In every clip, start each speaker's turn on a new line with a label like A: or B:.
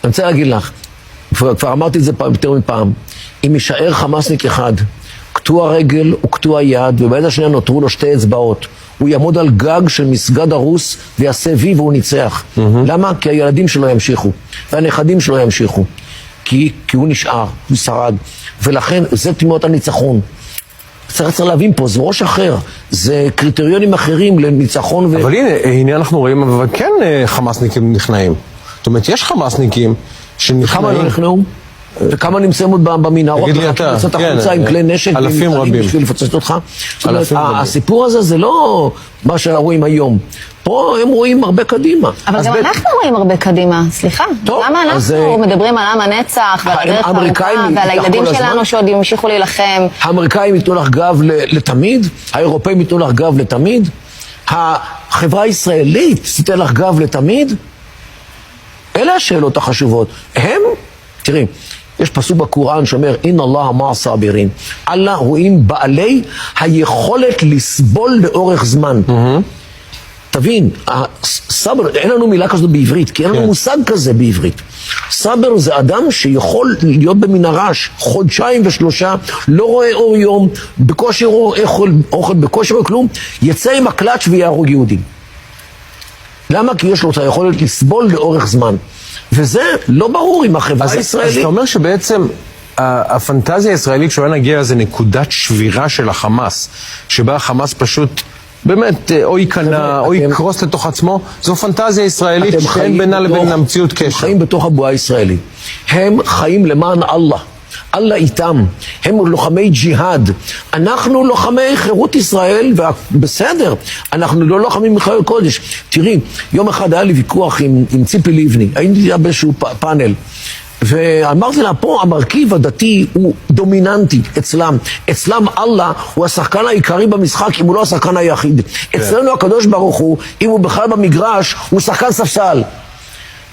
A: אני רוצה להגיד לך, כבר אמרתי את זה יותר מפעם, אם יישאר חמאסניק אחד, קטוע רגל וקטוע יד, וביד השנייה נותרו לו 2 אצבעות, הוא יעמוד על גג של מסגד הרוס ויעשה וי והוא ניצח. למה? כי הילדים שלו ימשיכו, והנכדים שלו ימשיכו. כי הוא נשאר, הוא שרד. ולכן זה תמימות הניצחון. צריך להבין פה, זה ראש אחר, זה קריטריונים אחרים לניצחון.
B: אבל הנה אנחנו רואים, אבל כן חמאסניקים נכנעים. זאת אומרת, יש חמאסניקים שנכנעים.
A: כמה לא נכנעו? וכמה נמצאים עוד במנהרות?
B: תגיד לי אתה,
A: לצאת החוצה עם כלי נשק.
B: אלפים רבים.
A: בשביל לפוצץ אותך.
B: אלפים רבים.
A: הסיפור הזה זה לא מה שרואים היום. פה הם רואים הרבה קדימה.
C: אבל גם אנחנו רואים הרבה קדימה, סליחה. למה אנחנו מדברים על עם הנצח ועל הדרך הארוכה ועל הילדים שלנו שעוד ימשיכו להילחם?
A: האמריקאים ייתנו לך גב לתמיד, האירופאים ייתנו לך גב לתמיד, החברה הישראלית תיתן לך גב לתמיד. אלה השאלות החשובות. תראי, יש פסוק בקוראן שאומר, אין אללה מע סאבירין. אללה הוא עם בעלי היכולת לסבול לאורך זמן. תבין, סבר, אין לנו מילה כזאת בעברית, כי אין לנו מושג כזה בעברית. סבר זה אדם שיכול להיות במנהרה 2-3 חודשים, לא רואה אור יום, בקושי רואה אוכל, בקושי רואה כלום, יצא עם הקלאץ' ויהרוג יהודים. למה? כי יש לו את היכולת לסבול לאורך זמן. וזה לא ברור עם החברה הישראלית.
B: אז אתה אומר שבעצם הפנטזיה הישראלית שאולי נגיע זה נקודת שבירה של החמאס, שבה החמאס פשוט באמת או ייכנע או יקרוס לתוך עצמו, זו פנטזיה ישראלית שאין בינה לבין המציאות קשר.
A: הם חיים בתוך הבועה הישראלית. הם חיים למען אללה. אללה איתם. הם לוחמי ג'יהאד. אנחנו לוחמי חירות ישראל, ובסדר, אנחנו לא לוחמים מחיל קודש. תראי, יום אחד היה לי ויכוח עם ציפי לבני, הייתי באיזשהו פאנל, ואמרתי לה, פה המרכיב הדתי הוא דומיננטי אצלם. אצלם אללה הוא השחקן העיקרי במשחק, אם הוא לא השחקן היחיד. אצלנו הקדוש ברוך הוא, אם הוא בכלל במגרש, הוא שחקן ספסל.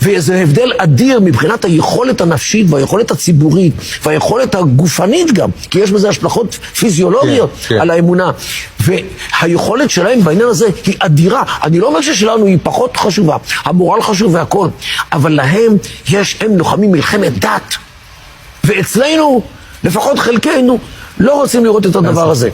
A: וזה הבדל אדיר מבחינת היכולת הנפשית והיכולת הציבורית והיכולת הגופנית גם, כי יש בזה השלכות פיזיולוגיות על האמונה. והיכולת שלהם בעניין הזה היא אדירה. אני לא אומר ששלנו היא פחות חשובה, המורל חשוב והכל, אבל להם הם לוחמים מלחמת דת. ואצלנו, לפחות חלקנו, לא רוצים לראות את הדבר הזה.